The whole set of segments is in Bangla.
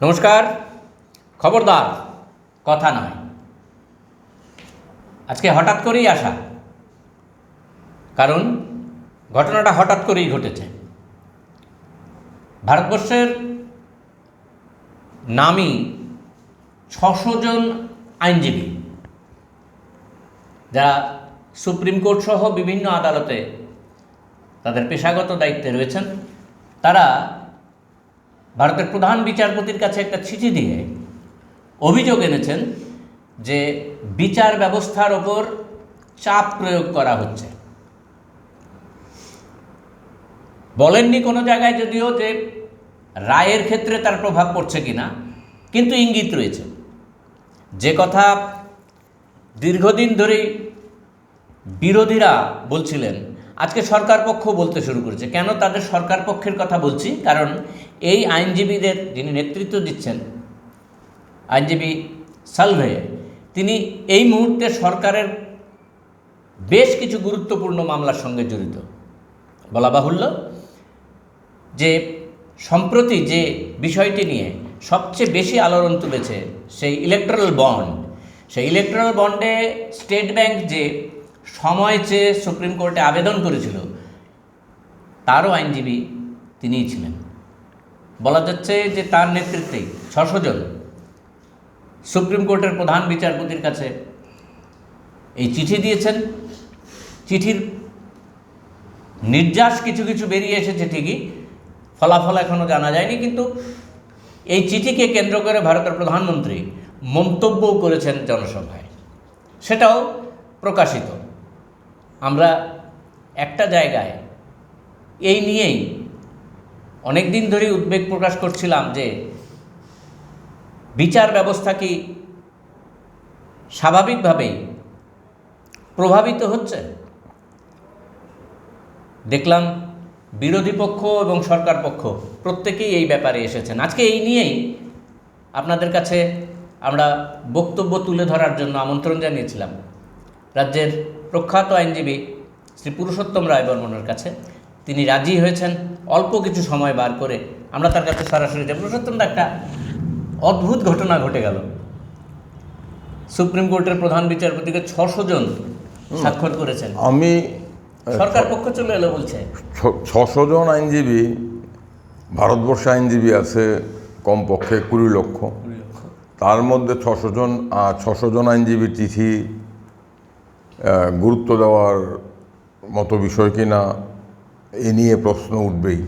নমস্কার। খবরদার কথা নয়, আজকে হঠাৎ করেই আসা, কারণ ঘটনাটা হঠাৎ করেই ঘটেছে। ভারতবর্ষের নামী 600 জন আইনজীবী, যারা সুপ্রিম কোর্ট সহ বিভিন্ন আদালতে তাদের পেশাগত দায়িত্বে রয়েছেন, তারা ভারতের প্রধান বিচারপতির কাছে একটা চিঠি দিয়ে অভিযোগ এনেছেন যে বিচার ব্যবস্থার ওপর চাপ প্রয়োগ করা হচ্ছে। বলেননি কোনো জায়গায় যদিও যে রায়ের ক্ষেত্রে তার প্রভাব পড়ছে কিনা, কিন্তু ইঙ্গিত রয়েছে। যে কথা দীর্ঘদিন ধরেই বিরোধীরা বলছিলেন, আজকে সরকার পক্ষ বলতে শুরু করেছে। কেন তাদের সরকার পক্ষের কথা বলছি? কারণ এই আইনজীবীদের যিনি নেতৃত্ব দিচ্ছেন, আইনজীবী সালভে, তিনি এই মুহূর্তে সরকারের বেশ কিছু গুরুত্বপূর্ণ মামলার সঙ্গে জড়িত। বলা বাহুল্য যে সম্প্রতি যে বিষয়টি নিয়ে সবচেয়ে বেশি আলোড়ন তুলেছে সেই ইলেকট্রাল বন্ড। সেই ইলেকট্রাল বন্ডে স্টেট ব্যাংক যে সময় চেয়ে সুপ্রিম কোর্টে আবেদন করেছিল, তারও আইনজীবী তিনিই ছিলেন। বলা যাচ্ছে যে তার নেতৃত্বেই 600 জন সুপ্রিম কোর্টের প্রধান বিচারপতির কাছে এই চিঠি দিয়েছেন। চিঠির নির্যাস কিছু কিছু বেরিয়ে এসেছে ঠিকই, ফলাফল এখনও জানা যায়নি, কিন্তু এই চিঠিকে কেন্দ্র করে ভারতের প্রধানমন্ত্রী মন্তব্যও করেছেন জনসভায়, সেটাও প্রকাশিত। আমরা একটা জায়গায় এই নিয়েই অনেক দিন ধরেই উদ্বেগ প্রকাশ করছিলাম যে বিচার ব্যবস্থা কি স্বাভাবিকভাবেই প্রভাবিত হচ্ছে। দেখলাম বিরোধী পক্ষ এবং সরকার পক্ষ প্রত্যেকেই এই ব্যাপারে এসেছেন। আজকে এই নিয়েই আপনাদের কাছে আমরা বক্তব্য তুলে ধরার জন্য আমন্ত্রণ জানিয়েছিলাম রাজ্যের প্রখ্যাত আইনজীবী শ্রী পুরুষোত্তম রায় বর্মনের কাছে। তিনি রাজি হয়েছেন অল্প কিছু সময় বার করে আমরা তার কাছে সরাসরি যে পুরুষোত্তমরা, একটা অদ্ভুত ঘটনা ঘটে গেল। সুপ্রিম কোর্টের প্রধান বিচারপতিকে 600 জন স্বাক্ষর করেছেন। আমি সরকার পক্ষ চলে এলো বলছে 600 জন আইনজীবী, ভারতবর্ষে আইনজীবী আছে কমপক্ষে 20 লক্ষ। তার মধ্যে 600 জন আইনজীবীর চিঠি গুরুত্ব দেওয়ার মতো বিষয় কিনা এ নিয়ে প্রশ্ন উঠবেই।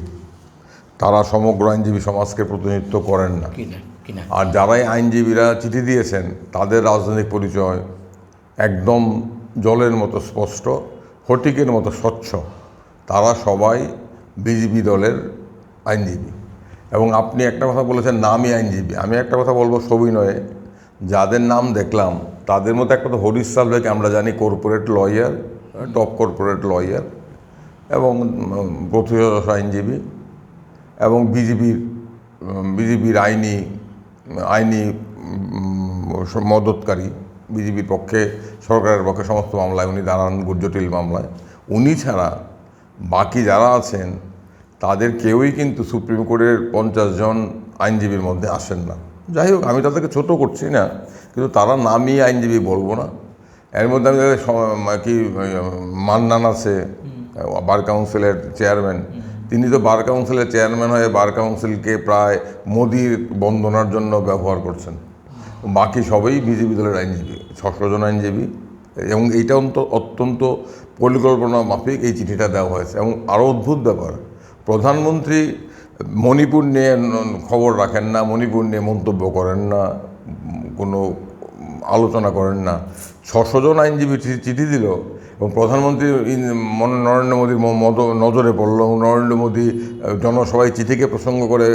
তারা সমগ্র আইনজীবী সমাজকে প্রতিনিধিত্ব করেন না। আর যারাই আইনজীবীরা চিঠি দিয়েছেন, তাদের রাজনৈতিক পরিচয় একদম জলের মতো স্পষ্ট, ফটিকের মতো স্বচ্ছ। তারা সবাই বিজেপি দলের আইনজীবী। এবং আপনি একটা কথা বলেছেন, নামই আইনজীবী। আমি একটা কথা বলবো সবিনয়ে, যাদের নাম দেখলাম তাদের মধ্যে একটা তো হরিশ সালভেকে আমরা জানি corporate lawyer, top corporate lawyer এবং প্রথিতযশা আইনজীবী, এবং বিজেপির আইনি মদতকারী। বিজেপির পক্ষে, সরকারের পক্ষে সমস্ত মামলায় উনি দাঁড়ান, জটিল মামলায়। উনি ছাড়া বাকি যারা আছেন তাদের কেউই কিন্তু সুপ্রিম কোর্টের 50 জন আইনজীবীর মধ্যে আসেন না। যাই হোক, আমি তাদেরকে ছোট করছি না, কিন্তু তারা নামই আইনজীবী বলবো না। এর মধ্যে আমি মান্নান আছে, বার কাউন্সিলের চেয়ারম্যান। তিনি তো বার কাউন্সিলের চেয়ারম্যান হয়ে বার কাউন্সিলকে প্রায় মোদির বন্দনার জন্য ব্যবহার করছেন। বাকি সবাই বিজেপি দলের আইনজীবী, 600 জন আইনজীবী। এবং এইটা অত্যন্ত পরিকল্পনা মাফিক এই চিঠিটা দেওয়া হয়েছে। এবং আরও অদ্ভুত ব্যাপার, প্রধানমন্ত্রী মণিপুর নিয়ে খবর রাখেন না, মণিপুর নিয়ে মন্তব্য করেন না, কোনো আলোচনা করেন না। 600 জন আইনজীবী চিঠি দিল এবং প্রধানমন্ত্রী নরেন্দ্র মোদীর নজরে পড়ল। নরেন্দ্র মোদী জনসভায় চিঠিকে প্রসঙ্গ করে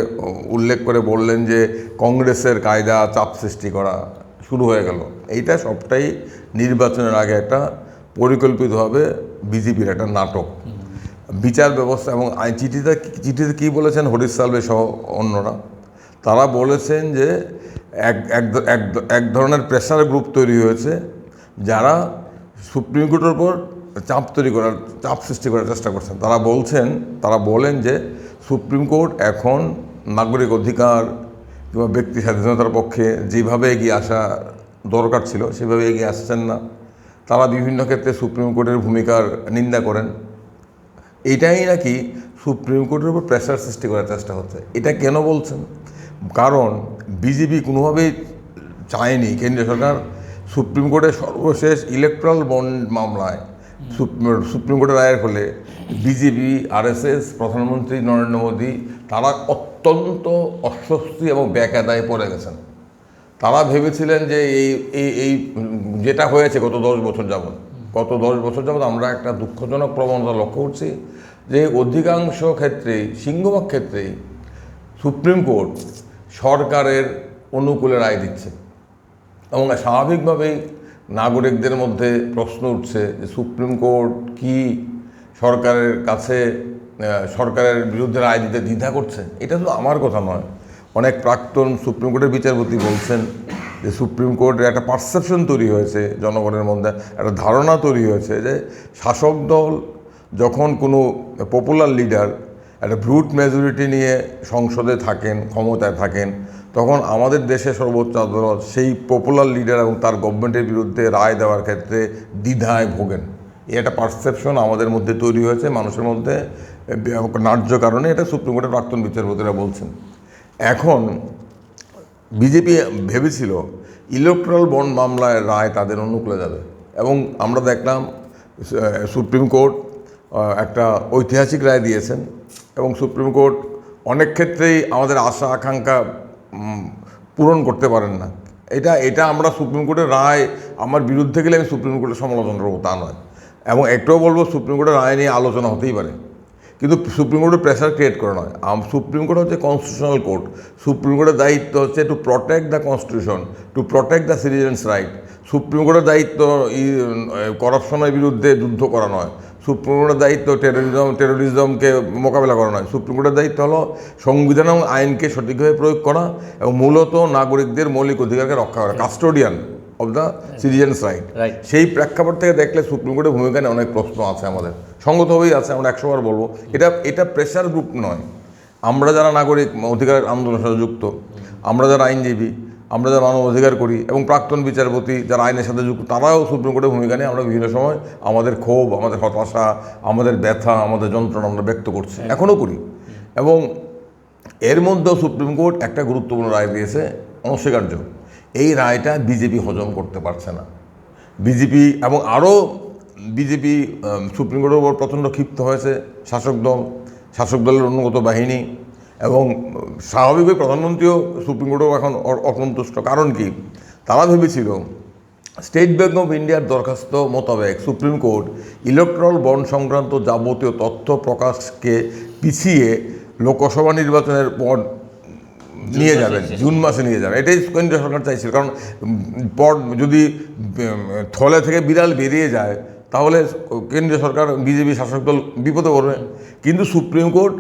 উল্লেখ করে বললেন যে কংগ্রেসের কায়দা চাপ সৃষ্টি করা শুরু হয়ে গেল। এইটা সবটাই নির্বাচনের আগে একটা পরিকল্পিতভাবে বিজেপির একটা নাটক। বিচার ব্যবস্থা এবং চিঠিতে কী বলেছেন হরিশ সালভে সহ অন্যরা, তারা বলেছেন যে এক ধরনের প্রেসার গ্রুপ তৈরি হয়েছে, যারা সুপ্রিম কোর্টের উপর চাপ সৃষ্টি করার চেষ্টা করছেন। তারা বলেন যে সুপ্রিম কোর্ট এখন নাগরিক অধিকার কিংবা ব্যক্তি স্বাধীনতার পক্ষে যেভাবে এগিয়ে আসা দরকার ছিল সেভাবে এগিয়ে আসছেন না। তারা বিভিন্ন ক্ষেত্রে সুপ্রিম কোর্টের ভূমিকার নিন্দা করেন। এটাই নাকি সুপ্রিম কোর্টের উপর প্রেশার সৃষ্টি করার চেষ্টা হচ্ছে। এটা কেন বলছেন? কারণ বিজেপি কোনোভাবেই চায়নি কেন্দ্রীয় সরকার সুপ্রিম কোর্টের সর্বশেষ ইলেকট্রাল বন্ড মামলায় সুপ্রিম কোর্টের রায়ের ফলে বিজেপি, আরএসএস, প্রধানমন্ত্রী নরেন্দ্র মোদী তারা অত্যন্ত অস্বস্তি এবং বেকায়দায় পড়ে গেছেন। তারা ভেবেছিলেন যে এই যেটা হয়েছে গত 10 বছর যাবৎ আমরা একটা দুঃখজনক প্রবণতা লক্ষ্য করছি যে অধিকাংশ ক্ষেত্রেই, সিংহভাগ ক্ষেত্রেই সুপ্রিম কোর্ট সরকারের অনুকূলে রায় দিচ্ছে এবং স্বাভাবিকভাবেই নাগরিকদের মধ্যে প্রশ্ন উঠছে যে সুপ্রিম কোর্ট কি সরকারের কাছে সরকারের বিরুদ্ধে রায় দিতে দ্বিধা করছে। এটা তো আমার কথা নয়, অনেক প্রাক্তন সুপ্রিম কোর্টের বিচারপতি বলছেন যে সুপ্রিম কোর্টের একটা পারসেপশন তৈরি হয়েছে, জনগণের মধ্যে একটা ধারণা তৈরি হয়েছে যে শাসক দল যখন কোনো পপুলার লিডার একটা ব্রুট মেজরিটি নিয়ে সংসদে থাকেন, ক্ষমতায় থাকেন, তখন আমাদের দেশে সর্বোচ্চ আদালত সেই পপুলার লিডার এবং তার গভর্নমেন্টের বিরুদ্ধে রায় দেওয়ার ক্ষেত্রে দ্বিধায় ভোগেন। এই একটা পারসেপশন আমাদের মধ্যে তৈরি হয়েছে, মানুষের মধ্যে ন্যায্য কারণে এটা সুপ্রিম কোর্টের প্রাক্তন বিচারপতিরা বলছেন। এখন বিজেপি ভেবেছিল ইলেকট্রাল বন্ড মামলায় রায় তাদের অনুকূলে যাবে এবং আমরা দেখলাম সুপ্রিম কোর্ট একটা ঐতিহাসিক রায় দিয়েছেন এবং সুপ্রিম কোর্ট অনেক ক্ষেত্রেই আমাদের আশা আকাঙ্ক্ষা পূরণ করতে পারেন না। এটা আমরা সুপ্রিম কোর্টের রায় আমার বিরুদ্ধে গেলে আমি সুপ্রিম কোর্টের সমালোচনা করবো তা নয়, এবং একটাও বলবো সুপ্রিম কোর্টের রায় নিয়ে আলোচনা হতেই পারে, কিন্তু সুপ্রিম কোর্টের প্রেশার ক্রিয়েট করে নয়। সুপ্রিম কোর্ট হচ্ছে কনস্টিটিউশনাল কোর্ট। সুপ্রিম কোর্টের দায়িত্ব হচ্ছে two protect the constitution, two protect the citizens right. Supreme কোর্টের দায়িত্ব করাপশনের বিরুদ্ধে যুদ্ধ করা নয়। সুপ্রিম কোর্টের দায়িত্ব টেরোরিজমকে মোকাবেলা করা নয়। সুপ্রিম কোর্টের দায়িত্ব হলো সংবিধান এবং আইনকে সঠিকভাবে প্রয়োগ করা এবং মূলত নাগরিকদের মৌলিক অধিকারকে রক্ষা করা, custodian of the citizens right. সেই প্রেক্ষাপট থেকে দেখলে সুপ্রিম কোর্টের ভূমিকা নিয়ে অনেক প্রশ্ন আছে, আমাদের সঙ্গতভাবেই আছে, আমরা 100 বার বলবো। এটা প্রেশার গ্রুপ নয়। আমরা যারা নাগরিক অধিকার আন্দোলনের সাথে যুক্ত, আমরা যারা আইনজীবী, আমরা যারা মানব অধিকার করি এবং প্রাক্তন বিচারপতি যারা আইনের সাথে যুক্ত, তারাও সুপ্রিম কোর্টের ভূমিকা নিয়ে আমরা বিভিন্ন সময় আমাদের ক্ষোভ, আমাদের হতাশা, আমাদের ব্যথা, আমাদের যন্ত্রণা আমরা ব্যক্ত করছি, এখনও করি। এবং এর মধ্যেও সুপ্রিম কোর্ট একটা গুরুত্বপূর্ণ রায় দিয়েছে, অনস্বীকার্য। এই রায়টা বিজেপি হজম করতে পারছে না। বিজেপি এবং আরও বিজেপি সুপ্রিম কোর্টের উপর প্রচণ্ড ক্ষিপ্ত হয়েছে শাসক দলের অনুগত বাহিনী, এবং স্বাভাবিকভাবে প্রধানমন্ত্রীও সুপ্রিম কোর্টেও এখন অসন্তুষ্ট। কারণ কি? তারা ভেবেছিল স্টেট ব্যাংক অফ ইন্ডিয়ার দরখাস্ত মোতাবেক সুপ্রিম কোর্ট ইলেকট্রাল বন্ড সংক্রান্ত যাবতীয় তথ্য প্রকাশকে পিছিয়ে লোকসভা নির্বাচনের পর নিয়ে যাবেন, জুন মাসে নিয়ে যাবেন। এটাই কেন্দ্রীয় সরকার চাইছিল, কারণ পর যদি থলে থেকে বিড়াল বেরিয়ে যায় তাহলে কেন্দ্রীয় সরকার, বিজেপি শাসক দল বিপদে পড়বে। কিন্তু সুপ্রিম কোর্ট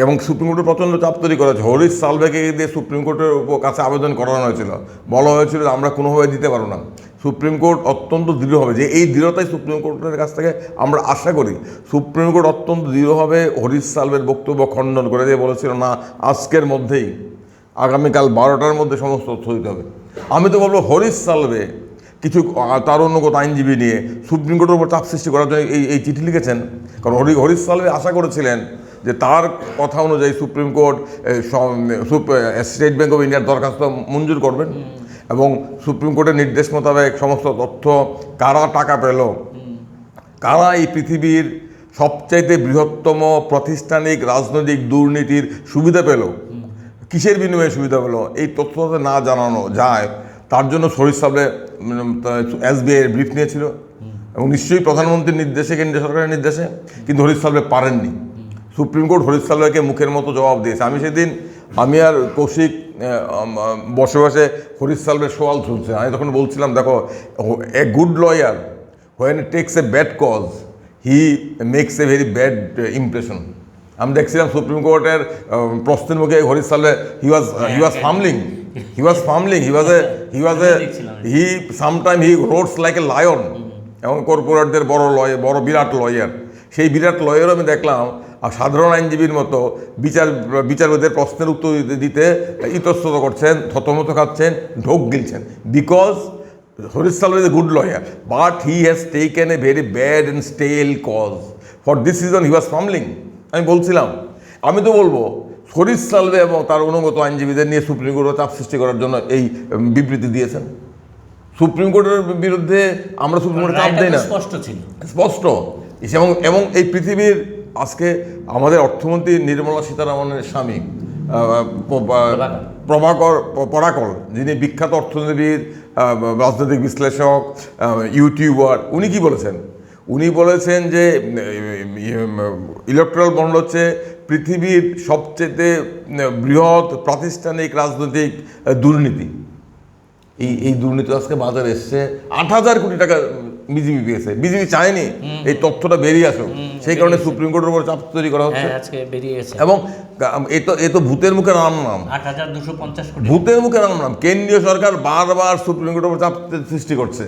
এবং সুপ্রিম কোর্টের প্রচণ্ড চাপ তৈরি করা হয়েছে। হরিশ সালভেকে দিয়ে সুপ্রিম কোর্টের কাছে আবেদন করানো হয়েছিল, বলা হয়েছিল যে আমরা কোনোভাবে দিতে পারবো না। সুপ্রিম কোর্ট অত্যন্ত দৃঢ় হবে, যে এই দৃঢ়তাই সুপ্রিম কোর্টের কাছ থেকে আমরা আশা করি। সুপ্রিম কোর্ট অত্যন্ত দৃঢ়ভাবে হরিশ সালভের বক্তব্য খণ্ডন করে দিয়ে বলেছিল না, আজকের মধ্যেই, আগামীকাল 12টার মধ্যে সমস্ত তথ্য দিতে হবে। আমি তো বলবো হরিশ সালভে কিছু তার অনুগত আইনজীবী নিয়ে সুপ্রিম কোর্টের উপর চাপ সৃষ্টি করার জন্য এই চিঠি লিখেছেন। কারণ হরিশ সালভে আশা করেছিলেন যে তার কথা অনুযায়ী supreme court state bank of ইন্ডিয়ার দরখাস্ত মঞ্জুর করবেন এবং সুপ্রিম কোর্টের নির্দেশ মোতাবেক সমস্ত তথ্য, কারা টাকা পেল, কারা এই পৃথিবীর সবচাইতে বৃহত্তম প্রাতিষ্ঠানিক রাজনৈতিক দুর্নীতির সুবিধা পেল, কিসের বিনিময়ে সুবিধা পেল, এই তথ্য না জানানো যায় তার জন্য হরিশ সালভে এসবিআইয়ের ব্রিফ নিয়েছিল এবং নিশ্চয়ই প্রধানমন্ত্রীর নির্দেশে, কেন্দ্রীয় সরকারের নির্দেশে, কিন্তু হরিশ সালভে পারেননি। সুপ্রিম কোর্ট হরিশ সালভেকে মুখের মতো জবাব দিয়েছে। আমি আর কৌশিক বসে বসে হরিশ সালভের সওয়াল শুনছে। আমি তখন বলছিলাম, দেখো, a good lawyer when it takes a bad cause he makes a very bad impression. আমি দেখছিলাম সুপ্রিম কোর্টের প্রশ্নের মুখে Harish Salve he was fumbling, he sometime he roars like a lion. এবং কর্পোরেটদের বড় বিরাট লয়ার, সেই বিরাট লয়ারও আমি দেখলাম সাধারণ আইনজীবীর মতো বিচারপতিদের প্রশ্নের উত্তর দিতে ইতস্তত করছেন, থতমত খাচ্ছেন, ঢোক গিলছেন। Because Harish Salve is a good lawyer, but he has taken a very bad and stale cause. For this reason he was fumbling. আমি বলছিলাম, আমি তো বলবো হরিশ সালভে এবং তার অনুগত আইনজীবীদের নিয়ে সুপ্রিম কোর্টে চাপ সৃষ্টি করার জন্য এই বিবৃতি দিয়েছেন। সুপ্রিম কোর্টের বিরুদ্ধে আমরা সুপ্রিম কোর্টে চাপ দিই না, স্পষ্ট ছিল, স্পষ্ট। এবং এই পৃথিবীর আজকে আমাদের অর্থমন্ত্রী নির্মলা সীতারামনের স্বামী প্রভাকর পরাকর, যিনি বিখ্যাত অর্থনীতিবিদ, রাজনৈতিক বিশ্লেষক, ইউটিউবার, উনি কি বলেছেন? উনি বলেছেন যে ইলেকট্রাল বন্ড হচ্ছে পৃথিবীর সবচেয়ে বৃহৎ প্রাতিষ্ঠানিক রাজনৈতিক দুর্নীতি। এই দুর্নীতি আজকে বাজারে এসছে। 8,000 কোটি টাকা বিজেপি পেয়েছে। বিজেপি চায়নি এই তথ্যটা বেরিয়ে আসুক, সেই কারণে সুপ্রিম কোর্টের উপর চাপ তৈরি করা হচ্ছে। এবং এ তো ভূতের মুখে নাম 8,250 কোটি, ভূতের মুখে নাম। কেন্দ্রীয় সরকার বারবার সুপ্রিম কোর্টের উপর চাপ সৃষ্টি করছে।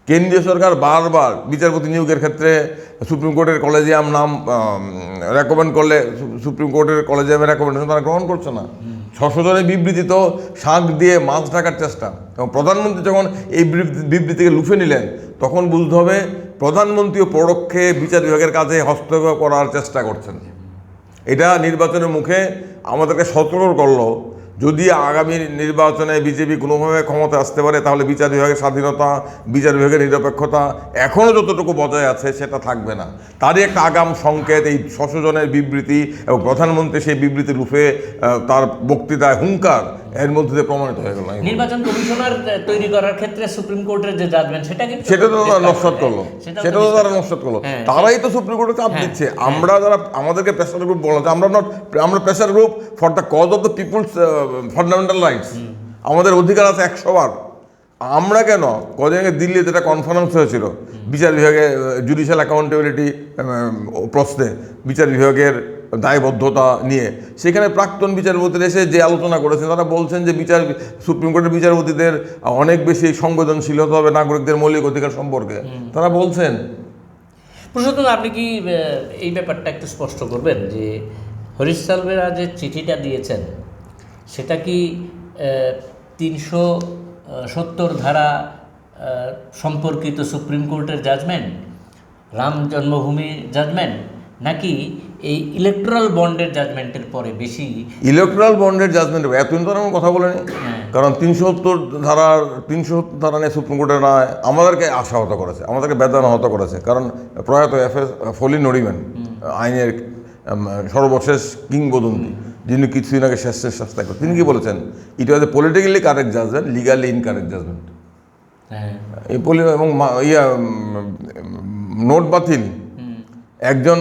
কেন্দ্রীয় সরকার বারবার বিচারপতি নিয়োগের ক্ষেত্রে সুপ্রিম কোর্টের কলেজিয়াম নাম রেকমেন্ড করলে সুপ্রিম কোর্টের কলেজিয়ামের রেকমেন্ডেশন তারা গ্রহণ করছে না। 600 জনের বিবৃতি তো শাঁখ দিয়ে মাছ ঢাকার চেষ্টা। এবং প্রধানমন্ত্রী যখন এই বিবৃতিকে লুফে নিলেন, তখন বুঝতে হবে প্রধানমন্ত্রীও পরোক্ষে বিচার বিভাগের কাজে হস্তক্ষেপ করার চেষ্টা করছেন। এটা নির্বাচনের মুখে আমাদেরকে সতর্ক করলো, যদি আগামী নির্বাচনে বিজেপি কোনোভাবে ক্ষমতা আসতে পারে, তাহলে বিচার বিভাগের স্বাধীনতা, বিচার বিভাগের নিরপেক্ষতা এখনও যতটুকু বজায় আছে সেটা থাকবে না। তারই একটা আগাম সংকেত এই 600 জনের বিবৃতি এবং প্রধানমন্ত্রী সেই বিবৃতি রূপে তার বক্তৃতায় হুঙ্কার, এর মধ্যে দিয়ে প্রমাণিত হয়ে গেল। নির্বাচন কমিশনার তৈরি করার ক্ষেত্রে সুপ্রিম কোর্টের যে জাজমেন্ট, সেটা তো তারা নস্বাত করলো, তারাই তো সুপ্রিম কোর্টে চাপ দিচ্ছে। আমরা যারা আমাদেরকে প্রেসার গ্রুপ বলা যায়, আমরা pressure group for the cause of the people's fundamental rights. আমাদের অধিকার আছে 100 বার। আমরা কেন কদিন আগে দিল্লিতে একটা কনফারেন্স হয়েছিল বিচার বিভাগে জুডিশিয়াল অ্যাকাউন্টেবিলিটি প্রশ্নে, বিচার বিভাগের দায়বদ্ধতা নিয়ে, সেখানে প্রাক্তন বিচারপতিরা এসে যে আলোচনা করেছেন, তারা বলছেন যে সুপ্রিম কোর্টের বিচারপতিদের অনেক বেশি সংবেদনশীল হতে হবে নাগরিকদের মৌলিক অধিকার সম্পর্কে। তারা বলছেন। প্রশান্ত, আপনি কি এই ব্যাপারটা একটু স্পষ্ট করবেন যে হরিশ সালভেরা যে চিঠিটা দিয়েছেন সেটা কি 370 ধারা সম্পর্কিত সুপ্রিম কোর্টের জাজমেন্ট, রাম জন্মভূমি জাজমেন্ট, নাকি এই ইলেকট্রাল বন্ডের জাজমেন্টের পরে বেশি? ইলেকট্রাল বন্ডের জাজমেন্ট এতদিন তো আমরা কথা বলেনি, কারণ 370 ধারা নিয়ে সুপ্রিম কোর্টের রায় আমাদেরকে আশাহত করেছে, আমাদেরকে বেদনাহত করেছে। কারণ প্রয়াত এফএস ফলি নরিম্যান, আইনের সর্বশেষ কিংবদন্তি, যিনি কিছুদিন আগে শেষ শাস্তি করেন, তিনি কি বলেছেন? It was a politically correct judgment, legally incorrect judgment. এবং নোট বাতিল, একজন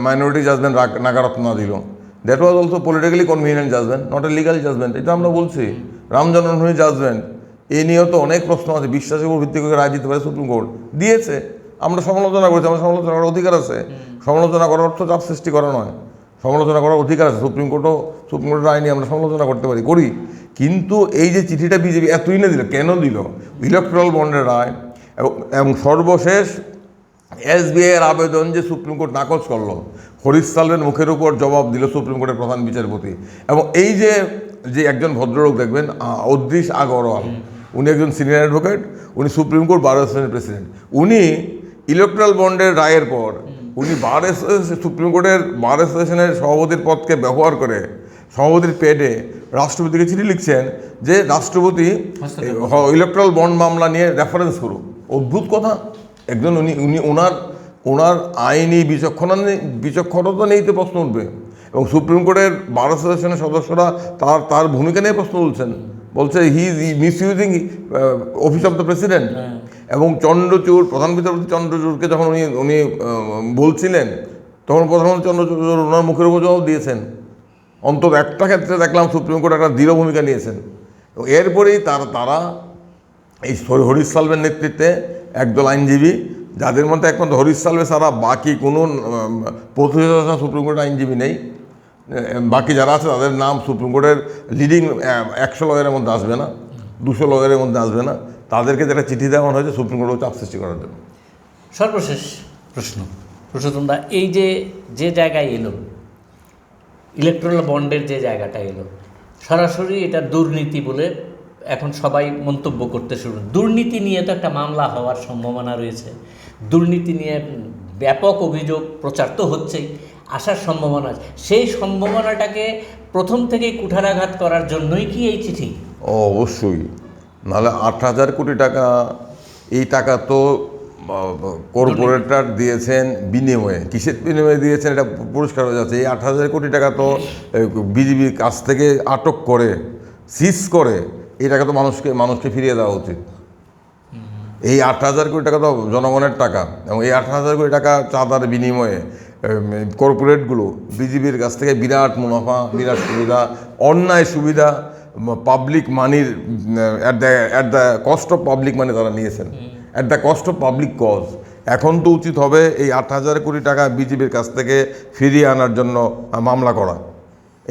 মাইনরিটি জাজমেন্ট নাকারত্না দিল, that was also politically convenient judgment, not a legal judgment. এটা আমরা বলছি। রাম জন্মভূমি জাজমেন্ট, এ নিয়েও তো অনেক প্রশ্ন আছে। বিশ্বাসের উপর ভিত্তি করে রায় দিতে পারে সুপ্রিম কোর্ট, দিয়েছে। আমরা সমালোচনা করেছি, আমরা সমালোচনা করার অধিকার আছে। সমালোচনা করার অর্থ চাপ সৃষ্টি করা নয়, সমালোচনা করার অধিকার আছে। সুপ্রিম কোর্টের রায় নিয়ে আমরা সমালোচনা করতে পারি, করি। কিন্তু এই যে চিঠিটা বিজেপি এতই না দিল, কেন দিল? ইলেকট্রাল বন্ডের রায় এবং সর্বশেষ এসবিআইয়ের আবেদন যে সুপ্রিম কোর্ট নাকচ করলো, হরিশ সালভের মুখের উপর জবাব দিল সুপ্রিম কোর্টের প্রধান বিচারপতি। এবং এই যে একজন ভদ্রলোক দেখবেন, অদৃশ আগরওয়াল, উনি একজন সিনিয়র অ্যাডভোকেট, উনি সুপ্রিম কোর্ট বার অ্যাসোসিয়েশনের প্রেসিডেন্ট। উনি ইলেকট্রাল বন্ডের রায়ের পর উনি সুপ্রিম কোর্টের বার অ্যাসোসিয়েশনের সভাপতির পদকে ব্যবহার করে সভাপতির পেডে রাষ্ট্রপতিকে চিঠি লিখছেন যে রাষ্ট্রপতি ইলেকট্রাল বন্ড মামলা নিয়ে রেফারেন্স করুক। অদ্ভুত কথা। একজন উনি ওনার আইনি বিচক্ষণতা নেই তো প্রশ্ন উঠবে। এবং সুপ্রিম কোর্টের বার অ্যাসোসিয়েশনের সদস্যরা তার ভূমিকা নিয়ে প্রশ্ন তুলছেন, বলছে he is misusing office of the president. এবং চন্দ্রচূড়, প্রধান বিচারপতি চন্দ্রচূড়কে যখন উনি বলছিলেন, তখন প্রধানমন্ত্রী চন্দ্রচূড় ওনার মুখের উপর জবাব দিয়েছেন। অন্তত একটা ক্ষেত্রে দেখলাম সুপ্রিম কোর্ট একটা দৃঢ় ভূমিকা নিয়েছেন। এবং এরপরেই তারা এই হরিশ সালভের নেতৃত্বে একদল আইনজীবী, যাদের মধ্যে একমাত্র হরিশ সালভে ছাড়া বাকি কোনো প্রতিষ্ঠা সুপ্রিম কোর্টের আইনজীবী নেই, বাকি যারা আছে তাদের নাম সুপ্রিম কোর্টের লিডিং 100 লয়ারের মধ্যে আসবে না, 200 লয়ারের মধ্যে আসবে না। তাদেরকে যেটা চিঠি দেওয়া হয়েছে সুপ্রিম কোর্টের চাপ সৃষ্টি করার জন্য। সর্বশেষ প্রশ্ন, প্রশান্তদা, এই যে জায়গায় এলো ইলেকট্রাল বন্ডের যে জায়গাটা এলো, সরাসরি এটা দুর্নীতি বলে এখন সবাই মন্তব্য করতে শুরু। দুর্নীতি নিয়ে তো একটা মামলা হওয়ার সম্ভাবনা রয়েছে, দুর্নীতি নিয়ে ব্যাপক অভিযোগ প্রচার তো হচ্ছেই, আসার সম্ভাবনা আছে। সেই সম্ভাবনাটাকে প্রথম থেকেই কুঠারাঘাত করার জন্যই কি এই চিঠি? অবশ্যই, নাহলে 8,000 কোটি টাকা, এই টাকা তো কর্পোরেটর দিয়েছেন বিনিময়ে। কিসের বিনিময়ে দিয়েছেন এটা পরিষ্কার হয়ে যাচ্ছে। এই 8,000 কোটি টাকা তো বিজেপির কাছ থেকে আটক করে সিজ করে এই টাকা তো মানুষকে ফিরিয়ে দেওয়া উচিত। এই 8,000 কোটি টাকা তো জনগণের টাকা, এবং এই 8,000 কোটি টাকা চাঁদার বিনিময়ে কর্পোরেটগুলো বিজেপির কাছ থেকে বিরাট মুনাফা, বিরাট সুবিধা, অন্যায় সুবিধা, পাবলিক মানির at the cost of public money তারা নিয়েছেন, at the cost of public cause. এখন তো উচিত হবে এই 8,000 কোটি টাকা বিজেপির কাছ থেকে ফিরিয়ে আনার জন্য মামলা করা।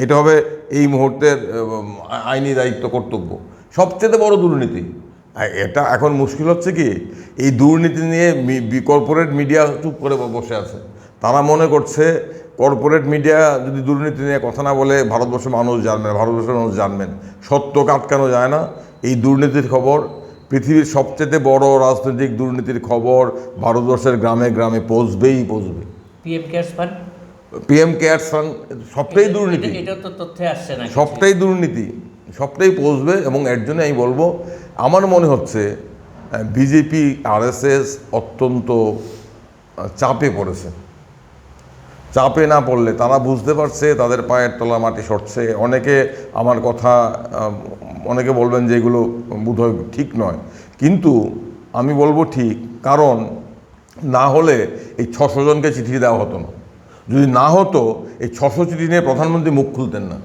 এটা হবে এই মুহূর্তের আইনি দায়িত্ব, কর্তব্য। সবচেয়ে বড় দুর্নীতি এটা। এখন মুশকিল হচ্ছে কি, এই দুর্নীতি নিয়ে কর্পোরেট মিডিয়া চুপ করে বসে আছে। তারা মনে করছে কর্পোরেট মিডিয়া যদি দুর্নীতি নিয়ে কথা না বলে ভারতবর্ষের মানুষ জানবেন, ভারতবর্ষের মানুষ জানবেন। সত্যকে আটকানো যায় না। এই দুর্নীতির খবর, পৃথিবীর সবচেয়ে বড় রাজনৈতিক দুর্নীতির খবর ভারতবর্ষের গ্রামে গ্রামে পৌঁছবেই পৌঁছবে। পিএম কেয়ারস ফান্ড সবটাই দুর্নীতি, এটা তো তথ্যে আসছে না, সবটাই দুর্নীতি, সবটাই পৌঁছবে। এবং এর জন্য আমি বলবো, আমার মনে হচ্ছে বিজেপি আরএসএস অত্যন্ত চাপে পড়েছে। চাপে না পড়লে তারা বুঝতে পারছে তাদের পায়ের তলা মাটি সরছে। অনেকে আমার কথা, অনেকে বলবেন যে এগুলো বোধহয় ঠিক নয়, কিন্তু আমি বলবো ঠিক। কারণ না হলে এই 600 জনকে চিঠি দেওয়া হতো না। যদি না হতো এই 600 চিঠি নিয়ে প্রধানমন্ত্রী মুখ খুলতেন না,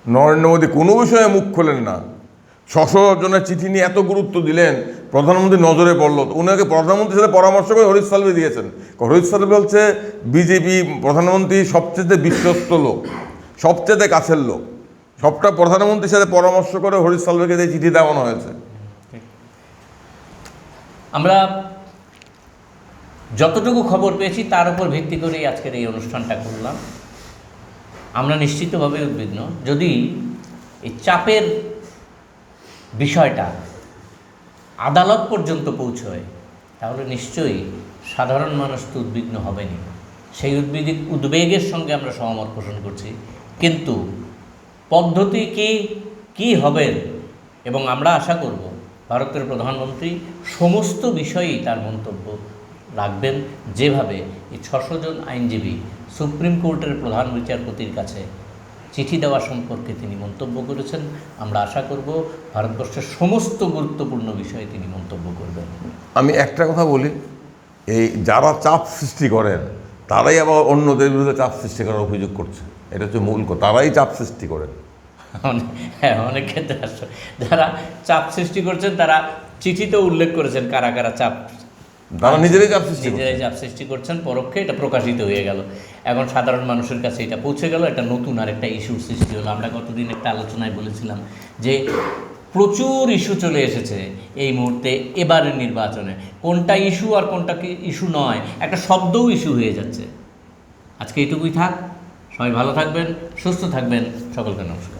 নরেন্দ্র মোদী কোনো বিষয়ে মুখ খোলেন না। 600 জনের চিঠি নিয়ে এত গুরুত্ব দিলেন, প্রধানমন্ত্রী নজরে পড়ল। উনাকে প্রধানমন্ত্রীর সাথে পরামর্শ করে হরিশ সালভে দিয়েছেন। হরিশ সালভে বলছে বিজেপি প্রধানমন্ত্রী সবচেয়ে বিশ্বস্ত লোক, সবচেয়ে কাছের লোক। সবটা প্রধানমন্ত্রীর সাথে পরামর্শ করে হরিশ সালভেকে দিয়ে চিঠি দেওয়ানো হয়েছে। আমরা যতটুকু খবর পেয়েছি তার উপর ভিত্তি করেই আজকের এই অনুষ্ঠানটা করলাম। আমরা নিশ্চিতভাবে উদ্বিগ্ন। যদি এই চাপের বিষয়টা আদালত পর্যন্ত পৌঁছয়, তাহলে নিশ্চয়ই সাধারণ মানুষ তো উদ্বিগ্ন হবেনি। সেই উদ্বেগের সঙ্গে আমরা সহমত পোষণ করছি। কিন্তু পদ্ধতি কি হবেন, এবং আমরা আশা করব ভারতের প্রধানমন্ত্রী সমস্ত বিষয়েই তার মন্তব্য রাখবেন, যেভাবে এই 600 জন আইনজীবী সুপ্রিম কোর্টের প্রধান বিচারপতির কাছে চিঠি দেওয়া সম্পর্কে তিনি মন্তব্য করেছেন। আমরা আশা করব ভারতবর্ষের সমস্ত গুরুত্বপূর্ণ বিষয়ে তিনি মন্তব্য করবেন। আমি একটা কথা বলি, এই যারা চাপ সৃষ্টি করেন তারাই আবার অন্যদের বিরুদ্ধে চাপ সৃষ্টি করার অভিযোগ করছে। এটা হচ্ছে মূল কথা, তারাই চাপ সৃষ্টি করেন। হ্যাঁ, অনেক ক্ষেত্রে যারা চাপ সৃষ্টি করছেন তারা চিঠিতেও উল্লেখ করেছেন কারা কারা তারা নিজেরাই চাপ সৃষ্টি করছেন পরোক্ষে। এটা প্রকাশিত হয়ে গেল, এখন সাধারণ মানুষের কাছে এটা পৌঁছে গেল। এটা নতুন আর একটা ইস্যুর সৃষ্টি হলো। আমরা গতদিন একটা আলোচনায় বলেছিলাম যে প্রচুর ইস্যু চলে এসেছে এই মুহূর্তে এবারের নির্বাচনে। কোনটা ইস্যু আর কোনটা কি ইস্যু নয়, একটা শব্দও ইস্যু হয়ে যাচ্ছে। আজকে এইটুকুই থাক। সবাই ভালো থাকবেন, সুস্থ থাকবেন। সকলকে নমস্কার।